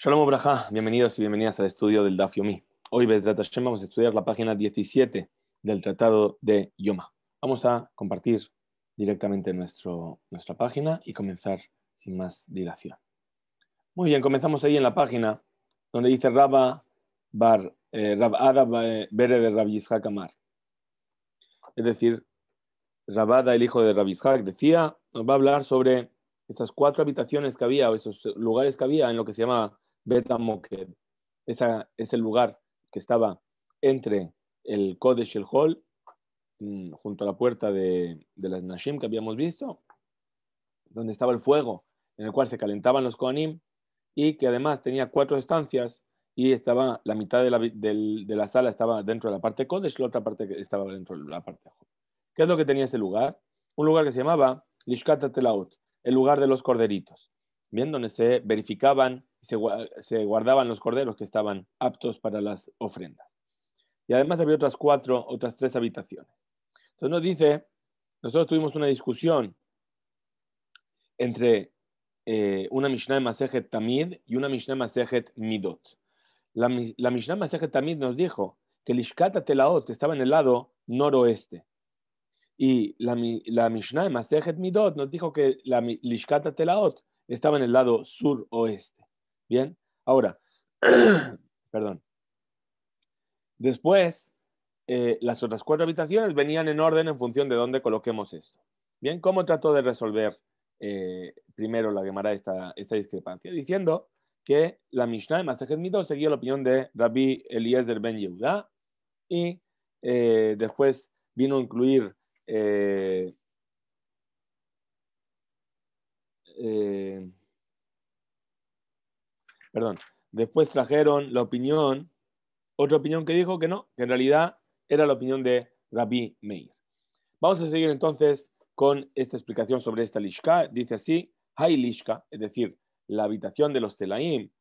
Shalom Obraja, bienvenidos y bienvenidas al estudio del Daf Yomi. Hoy, Bezrat Hashem, vamos a estudiar la página 17 del Tratado de Yoma. Vamos a compartir directamente nuestra página y comenzar sin más dilación. Muy bien, comenzamos ahí en la página donde dice Rab Ada Bere de Rab Yitzhak Amar. Es decir, Rabada, el hijo de Rab Yitzhak, decía, nos va a hablar sobre esas 4 habitaciones que había, o esos lugares que había en lo que se llama Bet HaMoked. Ese es el lugar que estaba entre el Kodesh y el Hol, junto a la puerta de las Nashim que habíamos visto, donde estaba el fuego en el cual se calentaban los Kohanim, y que además tenía 4 estancias, y estaba la mitad de la sala estaba dentro de la parte Kodesh, y la otra parte estaba dentro de la parte Hol. ¿Qué es lo que tenía ese lugar? Un lugar que se llamaba Lishkat Telaot, el lugar de los corderitos, bien, donde se verificaban, se guardaban los corderos que estaban aptos para las ofrendas. Y además había otras 3 habitaciones. Entonces nos dice, nosotros tuvimos una discusión entre una Mishnah de Masejet Tamid y una Mishnah de Masejet Midot. La Mishnah de Masejet Tamid nos dijo que Lishkat Telaot estaba en el lado noroeste. Y la Mishnah de Masejet Midot nos dijo que la Lishkat Telaot estaba en el lado suroeste. Bien, ahora, perdón. Después, las otras 4 habitaciones venían en orden en función de dónde coloquemos esto. Bien, ¿cómo trató de resolver primero la Gemara esta discrepancia? Diciendo que la Mishnah de Masejet Midot seguía la opinión de Rabbi Eliezer ben Yehuda y después vino a incluir después trajeron otra opinión que dijo que no, que en realidad era la opinión de Rabbi Meir. Vamos a seguir entonces con esta explicación sobre esta Lishka. Dice así, Hay Lishka, es decir, la habitación de los Telaim,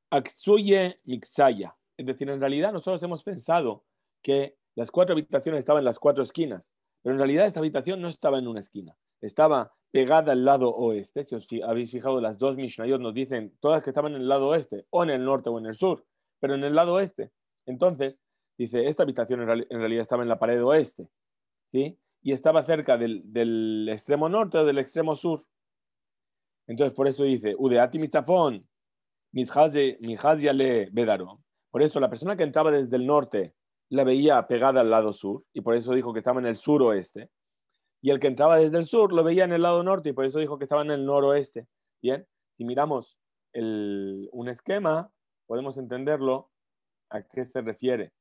Aktsuye Miksaya, es decir, en realidad nosotros hemos pensado que las 4 habitaciones estaban en las 4 esquinas, pero en realidad esta habitación no estaba en una esquina, estaba pegada al lado oeste. Si os habéis fijado, las 2 Mishnayot nos dicen todas que estaban en el lado oeste, o en el norte o en el sur, pero en el lado oeste. Entonces, dice, esta habitación en realidad estaba en la pared oeste, ¿sí? Y estaba cerca del extremo norte o del extremo sur. Entonces, por eso dice, Udeati Mitzafon, le Bedaro. Por eso la persona que entraba desde el norte la veía pegada al lado sur, y por eso dijo que estaba en el suroeste. Y el que entraba desde el sur lo veía en el lado norte, y por eso dijo que estaba en el noroeste. Bien, si miramos un esquema, podemos entenderlo a qué se refiere.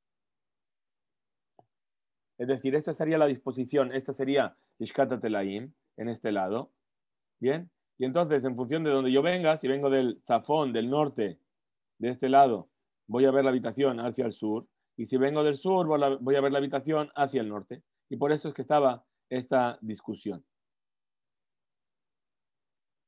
Es decir, esta sería la disposición, esta sería Lishkat Telaim, en este lado. Bien, y entonces en función de donde yo venga, si vengo del Zafón, del norte, de este lado, voy a ver la habitación hacia el sur, y si vengo del sur, voy a ver la habitación hacia el norte. Y por eso es que estaba esta discusión.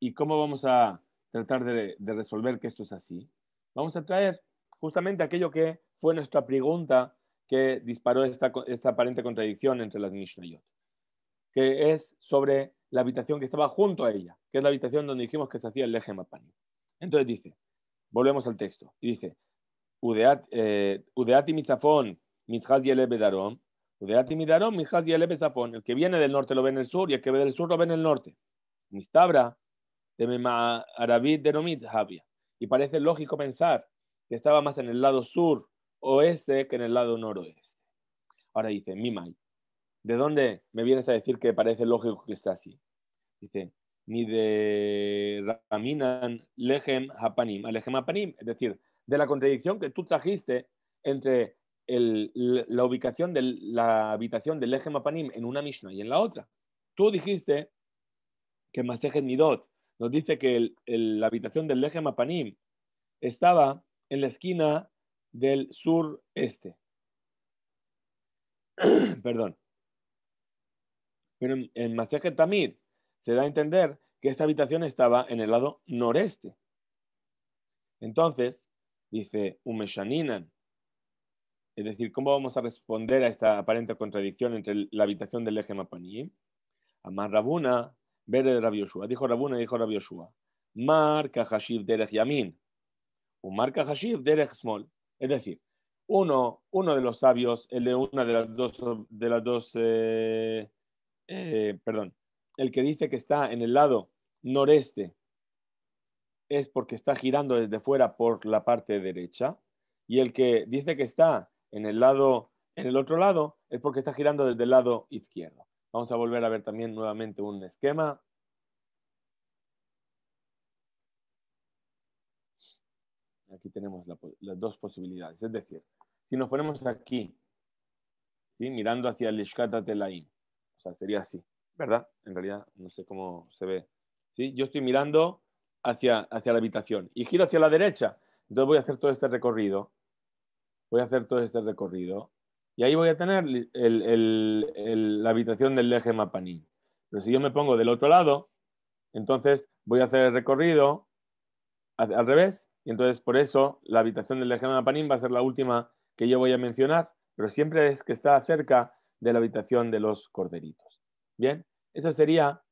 ¿Y cómo vamos a tratar de resolver que esto es así? Vamos a traer justamente aquello que fue nuestra pregunta que disparó esta aparente contradicción entre las Mishnayot, que es sobre la habitación que estaba junto a ella, que es la habitación donde dijimos que se hacía el Lechem Hapanim. Entonces dice, volvemos al texto, y dice, Udeati mitzafon, mitchaz yele bedarom, Udeati midarom, mitchaz yele bezafon. El que viene del norte lo ve en el sur, y el que ve del sur lo ve en el norte. Mistabra, de Mema Arabit de Nomit Javia. Y parece lógico pensar que estaba más en el lado sur oeste que en el lado noroeste. Ahora dice, Mimai, ¿de dónde me vienes a decir que parece lógico que está así? Dice, ni de Raminan Lechem Hapanim, Lechem Hapanim, es decir, de la contradicción que tú trajiste entre la ubicación de la habitación del Lechem Hapanim en una Mishnah y en la otra. Tú dijiste que Masejet Midot nos dice que la habitación del Lechem Hapanim estaba en la esquina del sureste. Perdón. Pero en Masejet Tamid se da a entender que esta habitación estaba en el lado noreste. Entonces, dice Umeshaninan, es decir, ¿cómo vamos a responder a esta aparente contradicción entre la habitación del Lechem Hapanim? Amar Rabuna, Bere de Rabbi Yoshua. Dijo Rabuna y dijo Rabbi Yoshua. Mar Kahashiv Derech Yamin. un marca hashir derech small. Es decir, uno de los sabios, el de una de las dos, perdón, el que dice que está en el lado noreste es porque está girando desde fuera por la parte derecha, y el que dice que está en el otro lado es porque está girando desde el lado izquierdo. Vamos a volver a ver también nuevamente un esquema. Aquí tenemos las dos posibilidades. Es decir, si nos ponemos aquí, ¿sí?, mirando hacia el Lishkat Telaim, o sea, sería así, ¿verdad? En realidad no sé cómo se ve. ¿Sí? Yo estoy mirando hacia la habitación y giro hacia la derecha. Entonces voy a hacer todo este recorrido. Y ahí voy a tener la habitación del Leje Mapanim. Pero si yo me pongo del otro lado, entonces voy a hacer el recorrido al revés, y entonces por eso la habitación del Leje Mapanim va a ser la última que yo voy a mencionar, pero siempre es que está cerca de la habitación de los corderitos. Bien, esa sería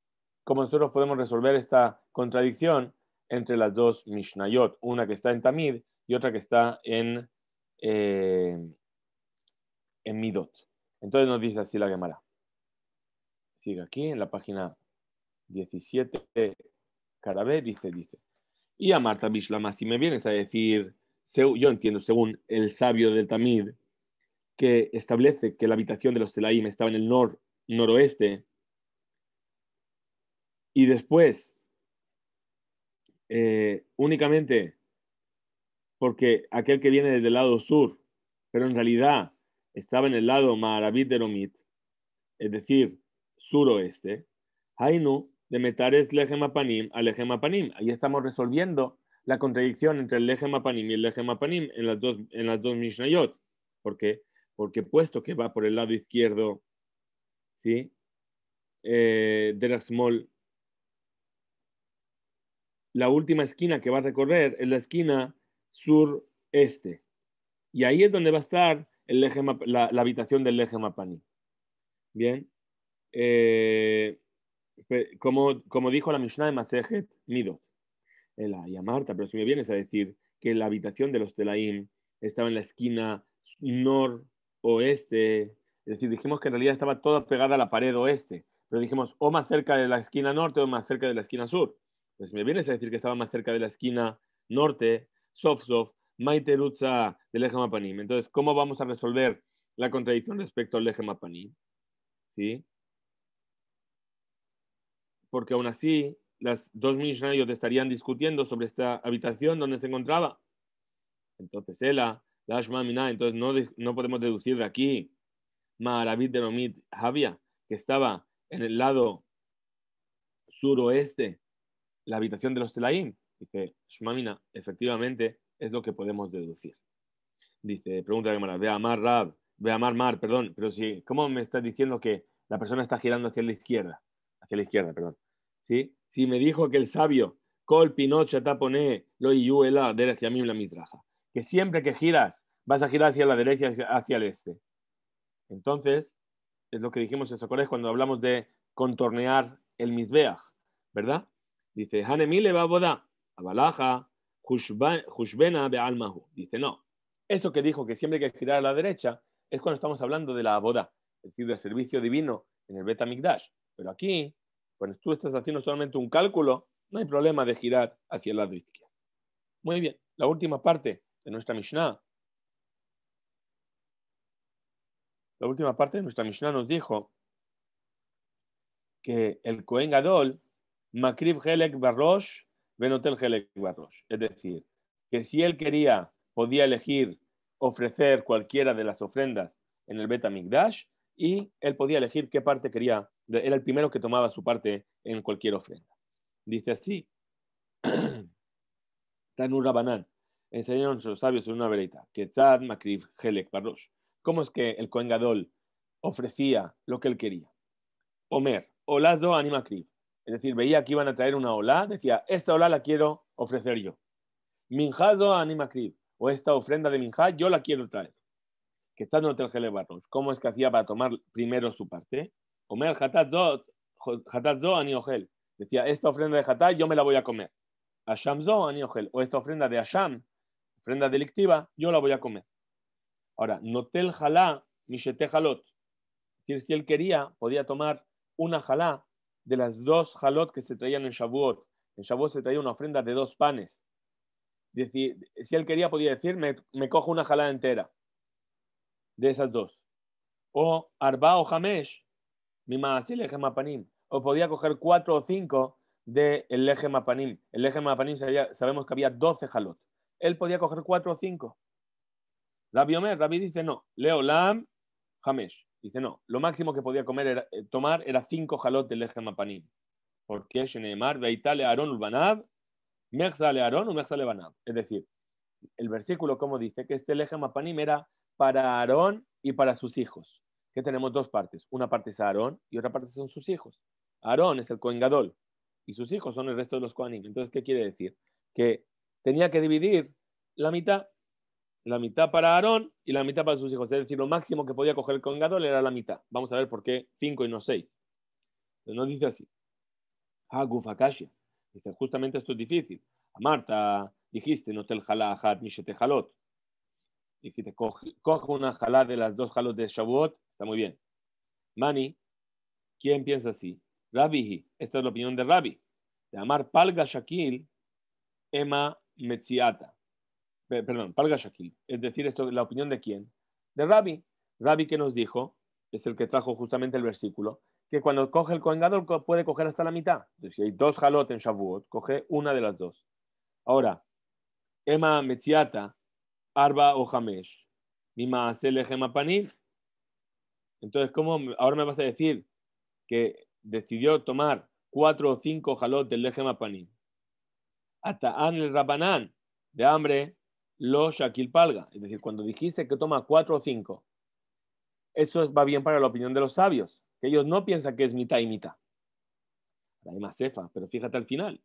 como nosotros podemos resolver esta contradicción entre las dos Mishnayot, una que está en Tamid y otra que está en Midot. Entonces nos dice así la Gemara. Sigue aquí en la página 17, Carabé, dice. Y a Marta Bishlama, si me vienes a decir, yo entiendo, según el sabio del Tamid, que establece que la habitación de los Telaim estaba en el noroeste, y después, únicamente porque aquel que viene desde el lado sur, pero en realidad estaba en el lado Maharabit de Romit, es decir, suroeste, Hainu, de Metares Lejem Apanim a Lejem Apanim. Ahí estamos resolviendo la contradicción entre el Lejem Apanim y el Lejem Apanim en las dos Mishnayot. ¿Por qué? Porque puesto que va por el lado izquierdo, ¿sí?, de Small, la última esquina que va a recorrer es la esquina sureste. Y ahí es donde va a estar la habitación del Lejem Apanim. Bien. Como dijo la Mishnah de Masejet Midot, y a Marta, pero si me vienes a decir que la habitación de los Telaim estaba en la esquina noroeste, es decir, dijimos que en realidad estaba toda pegada a la pared oeste, pero dijimos o más cerca de la esquina norte o más cerca de la esquina sur. Pues si me vienes a decir que estaba más cerca de la esquina norte, sof, maiterutza del Lejem Apanim. Entonces, ¿cómo vamos a resolver la contradicción respecto al Lejem Apanim? ¿Sí? Porque aún así las dos Mishnayot estarían discutiendo sobre esta habitación donde se encontraba. Entonces, entonces no podemos deducir de aquí, Ma'arabit de Romit Javia, que estaba en el lado suroeste, la habitación de los Telaim. Dice, Shmamina, efectivamente es lo que podemos deducir. Dice, pregunta de Gemara, ve a Amar Mar, perdón, pero sí, ¿cómo me estás diciendo que la persona está girando hacia la izquierda? Hacia la izquierda, perdón. ¿Sí? Si me dijo que el sabio, Kol Pinocha Tapone, lo Iyuela, Derech Yamim la Mizraja, que siempre que giras, vas a girar hacia la derecha, hacia el este. Entonces, es lo que dijimos en Socorés cuando hablamos de contornear el Mizbeach, ¿verdad? Dice, Hanemile va boda, Abalaja, Hushbena Bealmahu. Dice, no. Eso que dijo que siempre hay que girar a la derecha es cuando estamos hablando de la boda, es decir, del servicio divino en el Bet HaMikdash. Pero aquí, cuando tú estás haciendo solamente un cálculo, no hay problema de girar hacia el lado izquierdo. Muy bien, la última parte de nuestra Mishnah. La última parte de nuestra Mishnah nos dijo que el Kohen Gadol, Makrib Helek Barrosh, Benotel Helek Barrosh. Es decir, que si él quería, podía elegir ofrecer cualquiera de las ofrendas en el Bet HaMikdash y él podía elegir qué parte quería. Era el primero que tomaba su parte en cualquier ofrenda. Dice así, Tanur Rabanán, enseñaron nuestros sabios en una verita, que Tzad Makrib Helek Barrosh. ¿Cómo es que el Kohen Gadol ofrecía lo que él quería? Omer, Olazo Anima Krib. Es decir, veía que iban a traer una olá, decía, esta olá la quiero ofrecer yo. Minjazo Anima Krib. O esta ofrenda de Minjá, yo la quiero traer. Que está en el Gele Barros. ¿Cómo es que hacía para tomar primero su parte? Omer, Hatazo Aniogel. Decía, esta ofrenda de Hatá yo me la voy a comer. Ashamzo Aniogel. O esta ofrenda de Asham ofrenda delictiva, yo la voy a comer. Ahora, notel jalá, mishete jalot. Es decir, si él quería, podía tomar una jalá de las 2 jalot que se traían en Shavuot. En Shavuot se traía una ofrenda de 2 panes. Es decir, si él quería, podía decir, me cojo una jalá entera de esas 2. O arba o hamesh, mi maasil lechem apanim. O podía coger 4 o 5 del lechem apanim. El lechem apanim sabemos que había 12 jalot. Él podía coger 4 o 5. Rabbi dice no. Leolam hamesh. Dice no. Lo máximo que podía tomar era 5 jalot del lechem apanim. Porque Sheneemar, Veitale Aarón Ulbanav, Mechzale Aarón o Mechzale Banav. Es decir, el versículo como dice que este lechem apanim era para Aarón y para sus hijos. Que tenemos 2 partes. Una parte es Aarón y otra parte son sus hijos. Aarón es el Cohen Gadol y sus hijos son el resto de los Kohanim. Entonces, ¿qué quiere decir? Que tenía que dividir la mitad para Aarón y la mitad para sus hijos. Es decir, lo máximo que podía coger el Cohen Gadol era la mitad. Vamos a ver por qué 5 y no 6. Entonces, no dice así. Haguf Akashia. Dice, justamente esto es difícil. A Marta dijiste, no te el jalá ajat mishete jalot. Dijiste, coge una jalá de las 2 jalot de Shavuot, está muy bien. Mani, ¿quién piensa así? Rabbi, esta es la opinión de Rabbi. De Amar Palga Shakil, Ema Metziata. Perdón, Palga Shakil. Es decir, esto es la opinión de quién? De Rabbi. Rabbi que nos dijo, es el que trajo justamente el versículo, que cuando coge el Kohen Gadol puede coger hasta la mitad. Entonces, si hay 2 jalot en Shavuot, coge una de las 2. Ahora, Ema Metziata, Arba o Hamesh, Mima Asele Gemapanim. Entonces, ¿cómo ahora me vas a decir que decidió tomar 4 o 5 jalot del Lechem Apanim? Hasta An el Rabanán, de hambre, lo Shakil Palga. Es decir, cuando dijiste que toma 4 o 5, eso va bien para la opinión de los sabios, que ellos no piensan que es mitad y mitad. Hay más cefa, pero fíjate al final.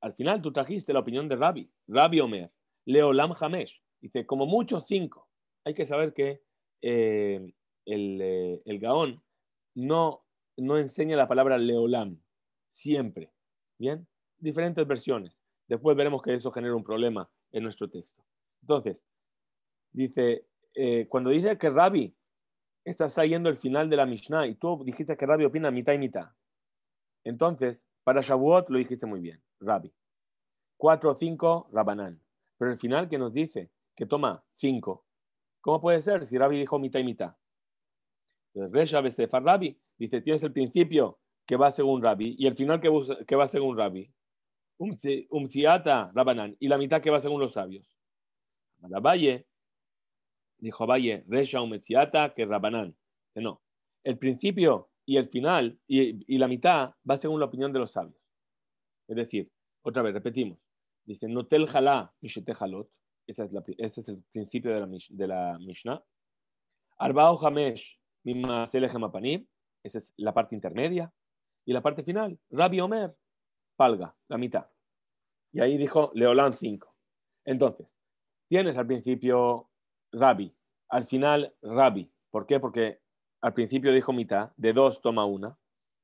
Al final tú trajiste la opinión de Rabbi Omer, Leolam Hamesh. Dice, como mucho 5. Hay que saber que el Gaón no enseña la palabra Leolam, siempre. ¿Bien? Diferentes versiones. Después veremos que eso genera un problema en nuestro texto. Entonces, dice, cuando dice que Rabbi está trayendo el final de la Mishnah y tú dijiste que Rabbi opina mitad y mitad. Entonces, para Shavuot lo dijiste muy bien, Rabbi. 4 o 5, Rabanán. Pero el final que nos dice que toma 5. ¿Cómo puede ser si Rabbi dijo mitad y mitad? Entonces, Resha Bestefar Rabbi dice, tienes el principio que va según Rabbi y el final que va según Rabbi. Umziata Rabanán y la mitad que va según los sabios. Valle dijo Valle, Resha Umziata que Rabanán. Que no. El principio y el final y la mitad va según la opinión de los sabios. Es decir, otra vez, repetimos. Dice, Notel Jalá, Mishete Jalot. Ese es el principio de la Mishnah. Arbao Hamesh, Mimasele Gemapanim. Esa es la parte intermedia. Y la parte final, Rabbi Omer, Palga, la mitad. Y ahí dijo Leolán 5. Entonces, tienes al principio Rabbi, al final Rabbi. ¿Por qué? Porque al principio dijo mitad, de 2 toma una.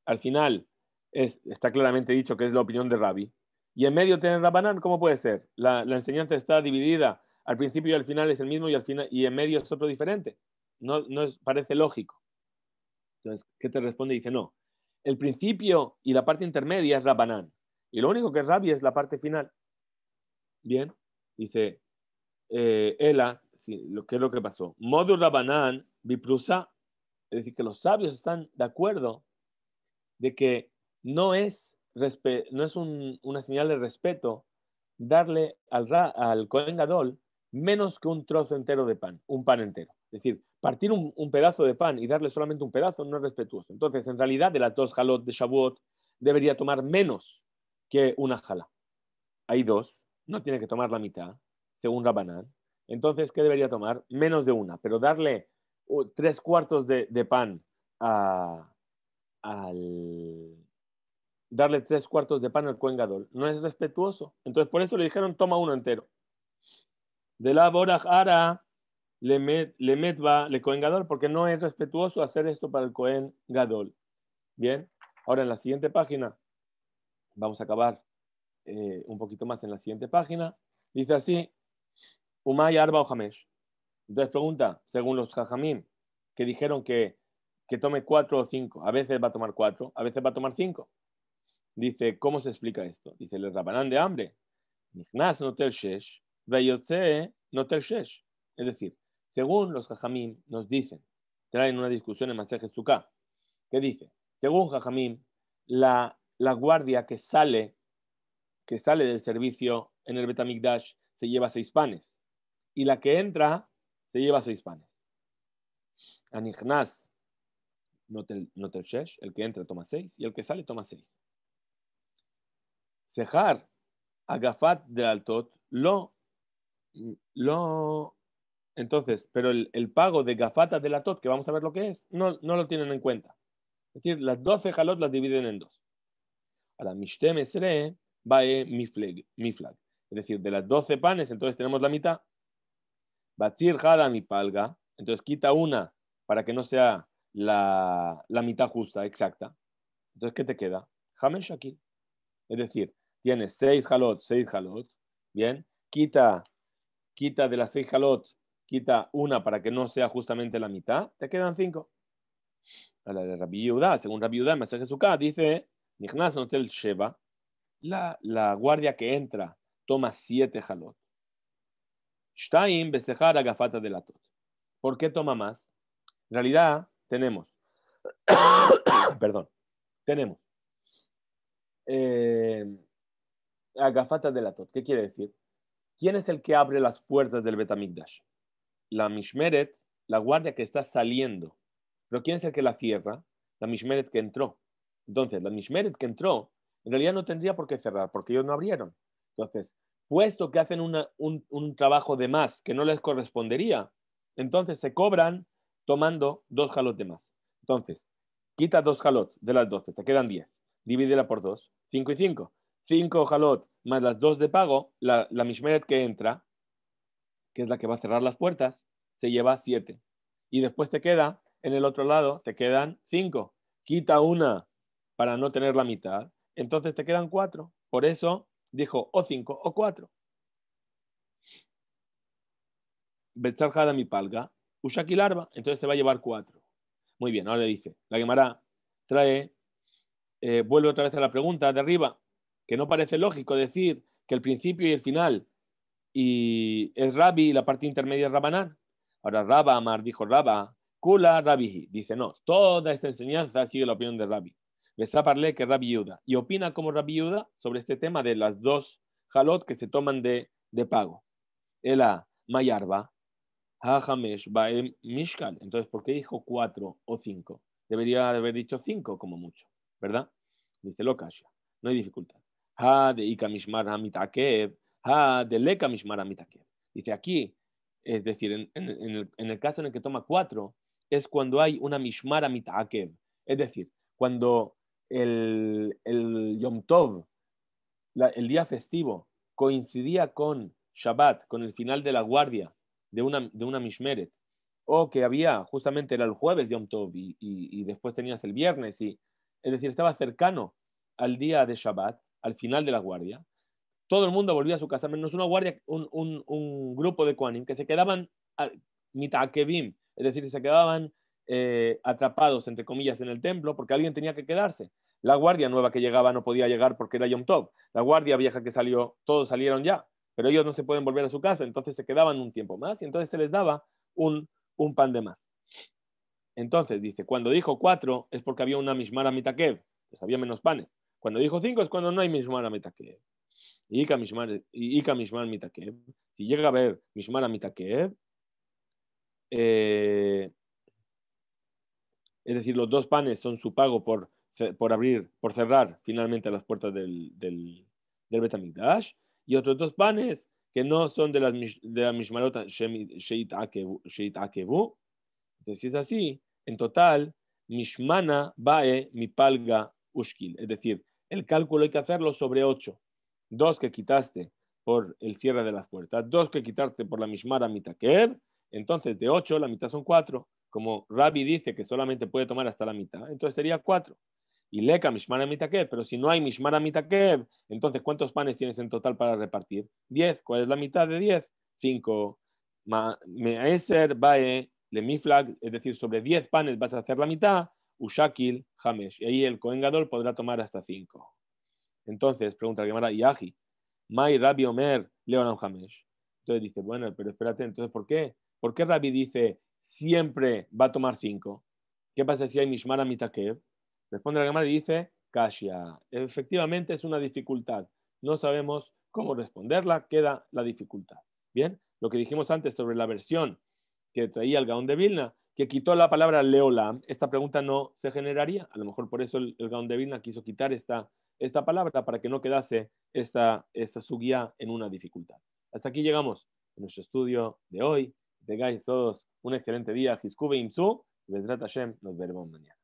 Al final está claramente dicho que es la opinión de Rabbi. Y en medio tiene Rabanán, ¿cómo puede ser? La enseñanza está dividida. Al principio y al final es el mismo y en medio es otro diferente. No parece lógico. Entonces, ¿qué te responde? Dice, no. El principio y la parte intermedia es Rabanán. Y lo único que es Rabbi es la parte final. Bien. Dice, Ela, sí, ¿qué es lo que pasó? Modu Rabanán, Biprusa. Es decir, que los sabios están de acuerdo de que no es una señal de respeto darle al Kohen Gadol menos que un trozo entero de pan, un pan entero. Es decir, partir un pedazo de pan y darle solamente un pedazo no es respetuoso. Entonces, en realidad, de las 2 jalot de Shavuot, debería tomar menos que una jala. Hay 2, no tiene que tomar la mitad, según Rabanán. Entonces, ¿qué debería tomar? Menos de una, pero darle 3/4 de pan darle 3/4 de pan al Kohen Gadol no es respetuoso. Entonces, por eso le dijeron, toma uno entero. De la Boraj Ara le metva le Kohen Gadol, porque no es respetuoso hacer esto para el Kohen Gadol. Bien, ahora en la siguiente página, vamos a acabar un poquito más en la siguiente página. Dice así, Umay Arba o Hamesh. Entonces pregunta, según los Jajamim, que dijeron que tome 4 o 5. A veces va a tomar 4, a veces va a tomar 5. Dice, ¿cómo se explica esto? Dice, el Rabanán de hambre. Nichnas notel shesh, veyotze notel shesh. Es decir, según los Jajamim nos dicen, traen una discusión en Masejes Sukkah, que dice, según Jajamim, la guardia que sale del servicio en el Betamikdash se lleva 6 panes. Y la que entra se lleva 6 panes. Anichnas notel shesh, el que entra toma 6 y el que sale toma 6. Sejar agafat de altot entonces, pero el pago de gafata de la tot, que vamos a ver lo que es, no lo tienen en cuenta. Es decir, las 12 jalot las dividen en 2. Ahora, mishte mesre bae miflag. Es decir, de las 12 panes, entonces tenemos la mitad. Batzir jada mi palga, entonces quita una para que no sea la mitad justa, exacta. Entonces, ¿qué te queda? Hamesh aquí. Es decir, tienes 6 jalot, bien, quita de las 6 jalot, quita una para que no sea justamente la mitad, te quedan 5. A la de Rabbi Yehuda, según Rabbi Yehuda, Masejes Sukkah, dice, Nichnas notel sheva, la guardia que entra toma 7 jalot. Shtaim bestejar agafata de la tot. ¿Por qué toma más? En realidad, tenemos, tenemos agafata de la tot. ¿Qué quiere decir? ¿Quién es el que abre las puertas del Betamikdash? La Mishmeret, la guardia que está saliendo. Pero ¿quién es el que la cierra? La Mishmeret que entró. Entonces, la Mishmeret que entró, en realidad no tendría por qué cerrar, porque ellos no abrieron. Entonces, puesto que hacen un trabajo de más que no les correspondería, entonces se cobran tomando 2 jalot de más. Entonces, quita 2 jalot de las 12, te quedan 10. Divídela por 2, 5 y 5. 5 jalot más las 2 de pago, la Mishmeret que entra, que es la que va a cerrar las puertas, se lleva 7. Y después te queda, en el otro lado, te quedan 5. Quita una para no tener la mitad, entonces te quedan 4. Por eso dijo o 5 o 4. Betzarjada mi palga, Ushaki larva, entonces te va a llevar 4. Muy bien, ahora le dice, la Gemara trae, vuelve otra vez a la pregunta de arriba, que no parece lógico decir que el principio y el final y es Rabbi y la parte intermedia es Rabanán. Ahora Rabba Amar dijo Rabba, Kula Rabbi. Dice no, toda esta enseñanza sigue la opinión de Rabbi. Besaparle que Rabbi Yehuda. Y opina como Rabbi Yehuda sobre este tema de las 2 jalot que se toman de pago. Ela Mayarba, Hajamesh, Baem Mishkal. Entonces, ¿por qué dijo 4 o 5? Debería haber dicho 5 como mucho, ¿verdad? Dice lo Kasha, no hay dificultad. Ha de Ika Mishmar Hamitakev. Dice aquí, es decir, en el caso en el que toma 4, es cuando hay una mishmara mitakev. Es decir, cuando el Yom Tov, el día festivo, coincidía con Shabbat, con el final de la guardia de una mishmeret, o que había, justamente era el jueves Yom Tov y después tenías el viernes, es decir, estaba cercano al día de Shabbat, al final de la guardia. Todo el mundo volvía a su casa, menos una guardia, un grupo de Kohanim que se quedaban mitakevim, es decir, se quedaban atrapados, entre comillas, en el templo porque alguien tenía que quedarse. La guardia nueva que llegaba no podía llegar porque era Yom Tov. La guardia vieja que salió, todos salieron ya, pero ellos no se pueden volver a su casa, entonces se quedaban un tiempo más y entonces se les daba un pan de más. Entonces dice, cuando dijo 4 es porque había una mishmara mitakev, pues había menos panes. Cuando dijo 5 es cuando no hay mishmara mitakev. Ika Mishmar Mitakev. Si llega a ver Mishmar Mitakev, es decir, los 2 panes son su pago por cerrar finalmente las puertas del Betamikdash, y otros 2 panes que no son de la Mishmarot Sheit Akevu. Entonces, si es así, en total, Mishmana Bae Mipalga Ushkil. Es decir, el cálculo hay que hacerlo sobre 8. 2 que quitaste por el cierre de las puertas, 2 que quitaste por la Mishmara Mitakev, entonces de 8 la mitad son 4. Como Rabbi dice que solamente puede tomar hasta la mitad, entonces sería 4. Y Leka Mishmara Mitakev, pero si no hay Mishmara Mitakev, entonces ¿cuántos panes tienes en total para repartir? 10. ¿Cuál es la mitad de 10? 5. Me'eser bae le miflag, es decir, sobre 10 panes vas a hacer la mitad, ushakil hamesh. Y ahí el Kohen Gadol podrá tomar hasta 5. Entonces, pregunta la Gemara, Yahi, Mai Rabbi Omer Leonam Hamesh. Entonces dice, bueno, pero espérate, entonces, ¿por qué? ¿Por qué Rabbi dice siempre va a tomar 5? ¿Qué pasa si hay Mishmara Mitakev? Responde la Gemara y dice, Kashia. Efectivamente es una dificultad. No sabemos cómo responderla, queda la dificultad. Bien, lo que dijimos antes sobre la versión que traía el Gaón de Vilna, que quitó la palabra Leolam, esta pregunta no se generaría. A lo mejor por eso el Gaón de Vilna quiso quitar esta palabra para que no quedase esta sugía en una dificultad. Hasta aquí llegamos en nuestro estudio de hoy. Tengáis todos un excelente día. Hiskube Imsu. Bezrat Hashem. Nos veremos mañana.